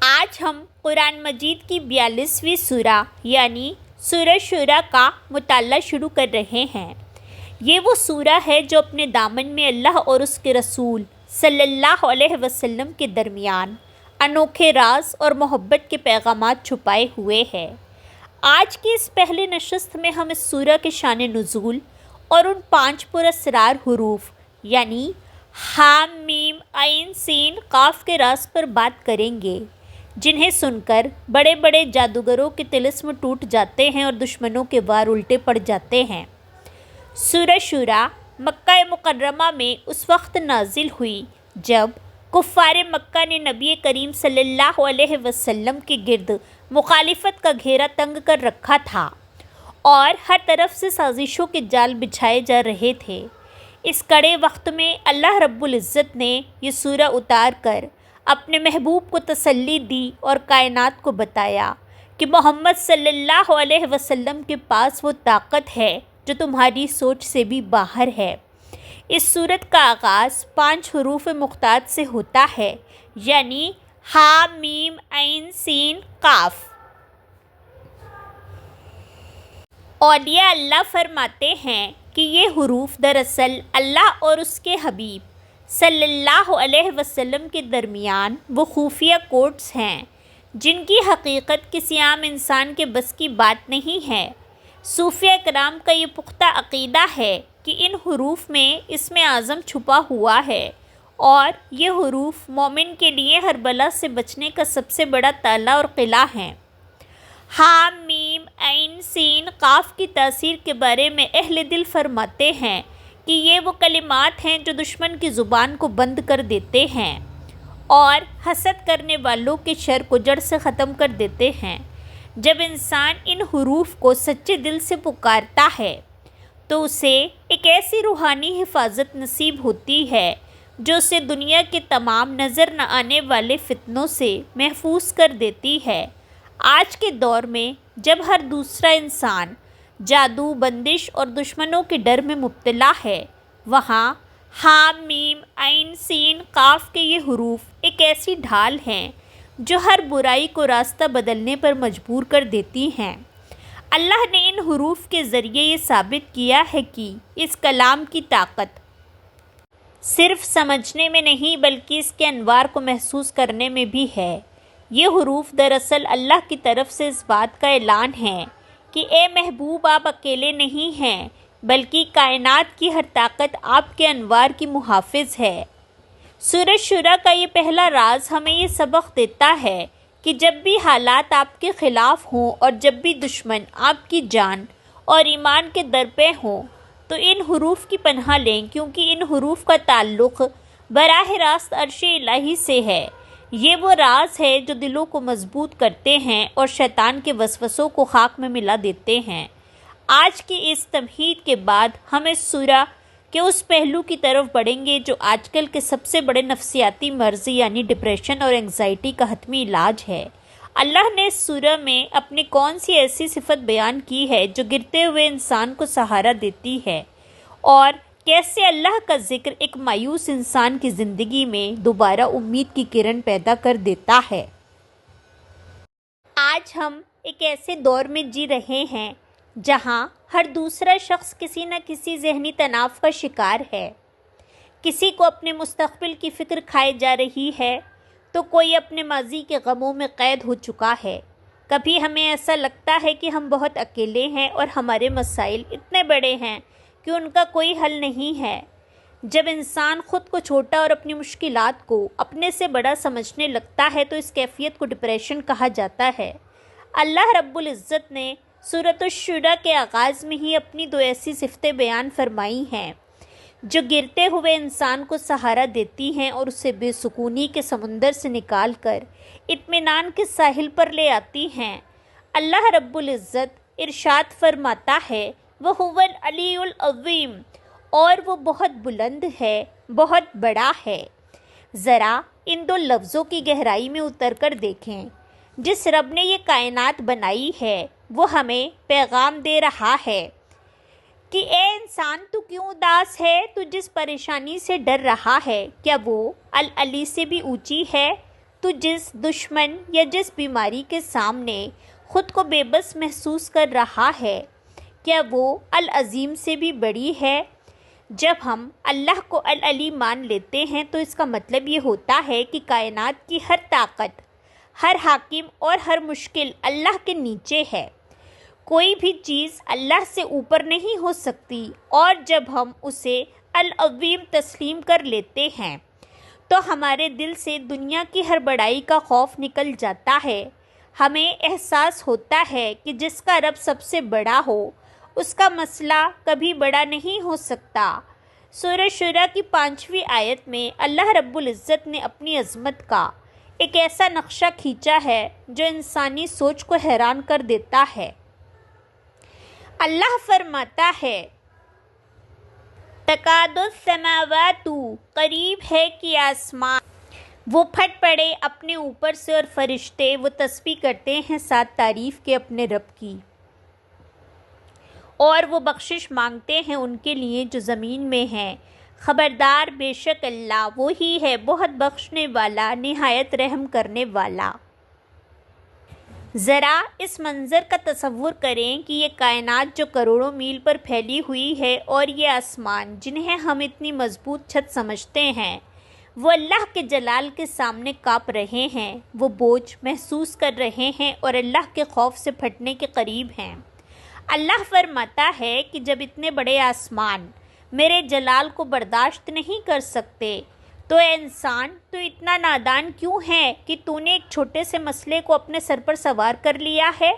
آج ہم قرآن مجید کی 42ویں سورہ یعنی سورہ شورى کا مطالعہ شروع کر رہے ہیں۔ یہ وہ سورہ ہے جو اپنے دامن میں اللہ اور اس کے رسول صلی اللہ علیہ وسلم کے درمیان انوکھے راز اور محبت کے پیغامات چھپائے ہوئے ہے۔ آج کی اس پہلے نشست میں ہم اس سورہ کے شان نزول اور ان 5 پراسرار حروف یعنی حام میم عین سین قاف کے راز پر بات کریں گے، جنہیں سن کر بڑے بڑے جادوگروں کے طلسم ٹوٹ جاتے ہیں اور دشمنوں کے وار الٹے پڑ جاتے ہیں۔ سورہ شورى مکہ مکرمہ میں اس وقت نازل ہوئی جب کفار مکہ نے نبی کریم صلی اللہ علیہ وسلم کے گرد مخالفت کا گھیرا تنگ کر رکھا تھا اور ہر طرف سے سازشوں کے جال بچھائے جا رہے تھے۔ اس کڑے وقت میں اللہ رب العزت نے یہ سورہ اتار کر اپنے محبوب کو تسلی دی اور کائنات کو بتایا کہ محمد صلی اللہ علیہ وسلم کے پاس وہ طاقت ہے جو تمہاری سوچ سے بھی باہر ہے۔ اس سورت کا آغاز 5 حروف مختار سے ہوتا ہے یعنی حا میم عین سین قاف۔ اولیاء اللہ فرماتے ہیں کہ یہ حروف دراصل اللہ اور اس کے حبیب صلی اللہ علیہ وسلم کے درمیان وہ خفیہ کوڈز ہیں جن کی حقیقت کسی عام انسان کے بس کی بات نہیں ہے۔ صوفیہ کرام کا یہ پختہ عقیدہ ہے کہ ان حروف میں اسم اعظم چھپا ہوا ہے اور یہ حروف مومن کے لیے ہر بلا سے بچنے کا سب سے بڑا تالا اور قلعہ ہیں۔ حا میم عین سین قاف کی تاثیر کے بارے میں اہل دل فرماتے ہیں کہ یہ وہ کلمات ہیں جو دشمن کی زبان کو بند کر دیتے ہیں اور حسد کرنے والوں کے شر کو جڑ سے ختم کر دیتے ہیں۔ جب انسان ان حروف کو سچے دل سے پکارتا ہے تو اسے ایک ایسی روحانی حفاظت نصیب ہوتی ہے جو اسے دنیا کے تمام نظر نہ آنے والے فتنوں سے محفوظ کر دیتی ہے۔ آج کے دور میں جب ہر دوسرا انسان جادو، بندش اور دشمنوں کے ڈر میں مبتلا ہے، وہاں حا میم عین سین قاف کے یہ حروف ایک ایسی ڈھال ہیں جو ہر برائی کو راستہ بدلنے پر مجبور کر دیتی ہیں۔ اللہ نے ان حروف کے ذریعے یہ ثابت کیا ہے کہ اس کلام کی طاقت صرف سمجھنے میں نہیں بلکہ اس کے انوار کو محسوس کرنے میں بھی ہے۔ یہ حروف دراصل اللہ کی طرف سے اس بات کا اعلان ہے کہ اے محبوب، آپ اکیلے نہیں ہیں بلکہ کائنات کی ہر طاقت آپ کے انوار کی محافظ ہے۔ سورہ شورى کا یہ پہلا راز ہمیں یہ سبق دیتا ہے کہ جب بھی حالات آپ کے خلاف ہوں اور جب بھی دشمن آپ کی جان اور ایمان کے در پہ ہوں تو ان حروف کی پناہ لیں، کیونکہ ان حروف کا تعلق براہ راست عرش الہی سے ہے۔ یہ وہ راز ہے جو دلوں کو مضبوط کرتے ہیں اور شیطان کے وسوسوں کو خاک میں ملا دیتے ہیں۔ آج کی اس تمہید کے بعد ہم اس سورہ کے اس پہلو کی طرف بڑھیں گے جو آج کل کے سب سے بڑے نفسیاتی مرض یعنی ڈپریشن اور انگزائٹی کا حتمی علاج ہے۔ اللہ نے اس سورہ میں اپنی کون سی ایسی صفت بیان کی ہے جو گرتے ہوئے انسان کو سہارا دیتی ہے، اور کیسے اللہ کا ذکر ایک مایوس انسان کی زندگی میں دوبارہ امید کی کرن پیدا کر دیتا ہے۔ آج ہم ایک ایسے دور میں جی رہے ہیں جہاں ہر دوسرا شخص کسی نہ کسی ذہنی تناؤ کا شکار ہے۔ کسی کو اپنے مستقبل کی فکر کھائے جا رہی ہے تو کوئی اپنے ماضی کے غموں میں قید ہو چکا ہے۔ کبھی ہمیں ایسا لگتا ہے کہ ہم بہت اکیلے ہیں اور ہمارے مسائل اتنے بڑے ہیں کہ ان کا کوئی حل نہیں ہے۔ جب انسان خود کو چھوٹا اور اپنی مشکلات کو اپنے سے بڑا سمجھنے لگتا ہے تو اس کیفیت کو ڈپریشن کہا جاتا ہے۔ اللہ رب العزت نے سورۃ الشورى کے آغاز میں ہی اپنی 2 ایسی صفتیں بیان فرمائی ہیں جو گرتے ہوئے انسان کو سہارا دیتی ہیں اور اسے بے سکونی کے سمندر سے نکال کر اطمینان کے ساحل پر لے آتی ہیں۔ اللہ رب العزت ارشاد فرماتا ہے وَهُوَ الْعَلِيُّ الْعَظِيمُ، اور وہ بہت بلند ہے، بہت بڑا ہے۔ ذرا ان 2 لفظوں کی گہرائی میں اتر کر دیکھیں۔ جس رب نے یہ کائنات بنائی ہے وہ ہمیں پیغام دے رہا ہے کہ اے انسان، تو کیوں اداس ہے؟ تو جس پریشانی سے ڈر رہا ہے کیا وہ العلی سے بھی اونچی ہے؟ تو جس دشمن یا جس بیماری کے سامنے خود کو بے بس محسوس کر رہا ہے، کیا وہ العظیم سے بھی بڑی ہے؟ جب ہم اللہ کو العلی مان لیتے ہیں تو اس کا مطلب یہ ہوتا ہے کہ کائنات کی ہر طاقت، ہر حاکم اور ہر مشکل اللہ کے نیچے ہے۔ کوئی بھی چیز اللہ سے اوپر نہیں ہو سکتی، اور جب ہم اسے العظیم تسلیم کر لیتے ہیں تو ہمارے دل سے دنیا کی ہر بڑائی کا خوف نکل جاتا ہے۔ ہمیں احساس ہوتا ہے کہ جس کا رب سب سے بڑا ہو، اس کا مسئلہ کبھی بڑا نہیں ہو سکتا۔ سورہ شورى کی 5ویں آیت میں اللہ رب العزت نے اپنی عظمت کا ایک ایسا نقشہ کھینچا ہے جو انسانی سوچ کو حیران کر دیتا ہے۔ اللہ فرماتا ہے، تکاد السماوات، قریب ہے کہ آسمان وہ پھٹ پڑے اپنے اوپر سے، اور فرشتے وہ تسبیح کرتے ہیں ساتھ تعریف کے اپنے رب کی، اور وہ بخشش مانگتے ہیں ان کے لیے جو زمین میں ہیں۔ خبردار، بے شک اللہ وہی ہے بہت بخشنے والا، نہایت رحم کرنے والا۔ ذرا اس منظر کا تصور کریں کہ یہ کائنات جو کروڑوں میل پر پھیلی ہوئی ہے، اور یہ آسمان جنہیں ہم اتنی مضبوط چھت سمجھتے ہیں، وہ اللہ کے جلال کے سامنے کانپ رہے ہیں، وہ بوجھ محسوس کر رہے ہیں اور اللہ کے خوف سے پھٹنے کے قریب ہیں۔ اللہ فرماتا ہے کہ جب اتنے بڑے آسمان میرے جلال کو برداشت نہیں کر سکتے تو اے انسان، تو اتنا نادان کیوں ہے کہ تو نے ایک چھوٹے سے مسئلے کو اپنے سر پر سوار کر لیا ہے؟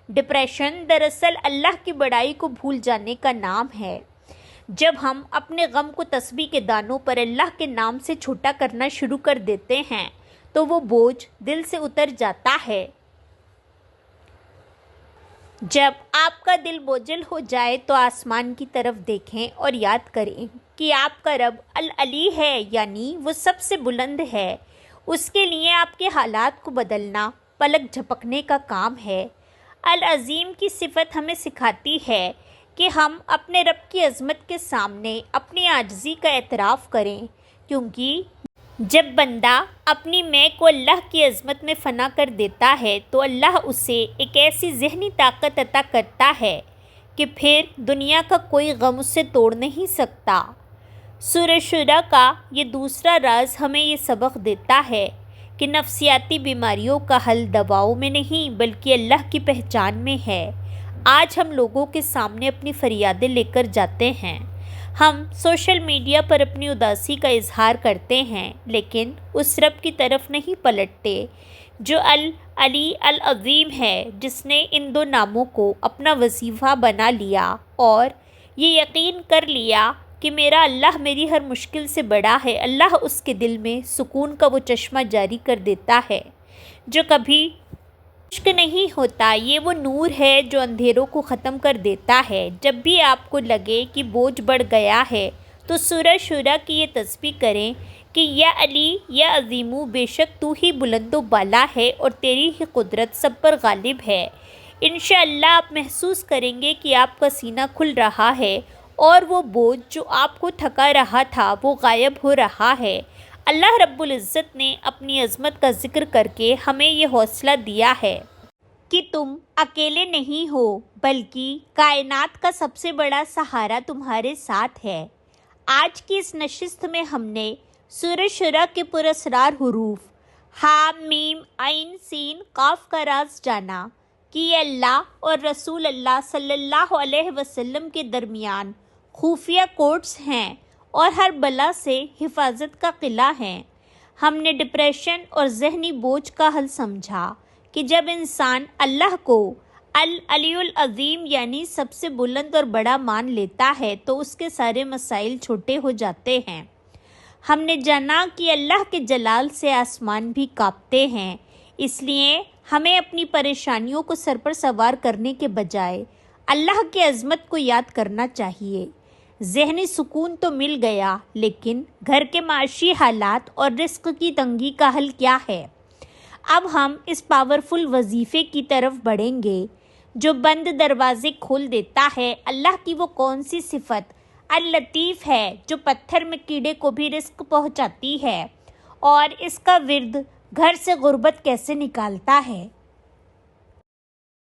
ڈپریشن دراصل اللہ کی بڑائی کو بھول جانے کا نام ہے۔ جب ہم اپنے غم کو تسبیح کے دانوں پر اللہ کے نام سے چھوٹا کرنا شروع کر دیتے ہیں تو وہ بوجھ دل سے اتر جاتا ہے۔ جب آپ کا دل بوجھل ہو جائے تو آسمان کی طرف دیکھیں اور یاد کریں کہ آپ کا رب العلی ہے، یعنی وہ سب سے بلند ہے۔ اس کے لیے آپ کے حالات کو بدلنا پلک جھپکنے کا کام ہے۔ العظیم کی صفت ہمیں سکھاتی ہے کہ ہم اپنے رب کی عظمت کے سامنے اپنی عاجزی کا اعتراف کریں، کیونکہ جب بندہ اپنی میں کو اللہ کی عظمت میں فنا کر دیتا ہے تو اللہ اسے ایک ایسی ذہنی طاقت عطا کرتا ہے کہ پھر دنیا کا کوئی غم اسے توڑ نہیں سکتا۔ سورہ شورى کا یہ دوسرا راز ہمیں یہ سبق دیتا ہے کہ نفسیاتی بیماریوں کا حل دواؤں میں نہیں بلکہ اللہ کی پہچان میں ہے۔ آج ہم لوگوں کے سامنے اپنی فریادیں لے کر جاتے ہیں، ہم سوشل میڈیا پر اپنی اداسی کا اظہار کرتے ہیں، لیکن اس رب کی طرف نہیں پلٹتے جو العلی العظیم ہے، جس نے ان دو ناموں کو اپنا وظیفہ بنا لیا اور یہ یقین کر لیا کہ میرا اللہ میری ہر مشکل سے بڑا ہے۔ اللہ اس کے دل میں سکون کا وہ چشمہ جاری کر دیتا ہے جو کبھی خشک نہیں ہوتا۔ یہ وہ نور ہے جو اندھیروں کو ختم کر دیتا ہے۔ جب بھی آپ کو لگے کہ بوجھ بڑھ گیا ہے تو سورہ شورى کی یہ تسبیح کریں کہ یا علی یا عظیمو، بے شک تو ہی بلند و بالا ہے اور تیری ہی قدرت سب پر غالب ہے۔ انشاءاللہ آپ محسوس کریں گے کہ آپ کا سینہ کھل رہا ہے اور وہ بوجھ جو آپ کو تھکا رہا تھا وہ غائب ہو رہا ہے۔ اللہ رب العزت نے اپنی عظمت کا ذکر کر کے ہمیں یہ حوصلہ دیا ہے کہ تم اکیلے نہیں ہو، بلکہ کائنات کا سب سے بڑا سہارا تمہارے ساتھ ہے۔ آج کی اس نشست میں ہم نے سورہ شورى کے پراسرار حروف ح م ع س ق کا راز جانا کہ یہ اللہ اور رسول اللہ صلی اللہ علیہ وسلم کے درمیان خفیہ کوڈز ہیں اور ہر بلا سے حفاظت کا قلعہ ہیں۔ ہم نے ڈپریشن اور ذہنی بوجھ کا حل سمجھا کہ جب انسان اللہ کو العلی العظیم یعنی سب سے بلند اور بڑا مان لیتا ہے تو اس کے سارے مسائل چھوٹے ہو جاتے ہیں۔ ہم نے جانا کہ اللہ کے جلال سے آسمان بھی کانپتے ہیں، اس لیے ہمیں اپنی پریشانیوں کو سر پر سوار کرنے کے بجائے اللہ کی عظمت کو یاد کرنا چاہیے۔ ذہنی سکون تو مل گیا، لیکن گھر کے معاشی حالات اور رزق کی تنگی کا حل کیا ہے؟ اب ہم اس پاورفل وظیفے کی طرف بڑھیں گے جو بند دروازے کھول دیتا ہے۔ اللہ کی وہ کون سی صفت اللطیف ہے جو پتھر میں کیڑے کو بھی رزق پہنچاتی ہے، اور اس کا ورد گھر سے غربت کیسے نکالتا ہے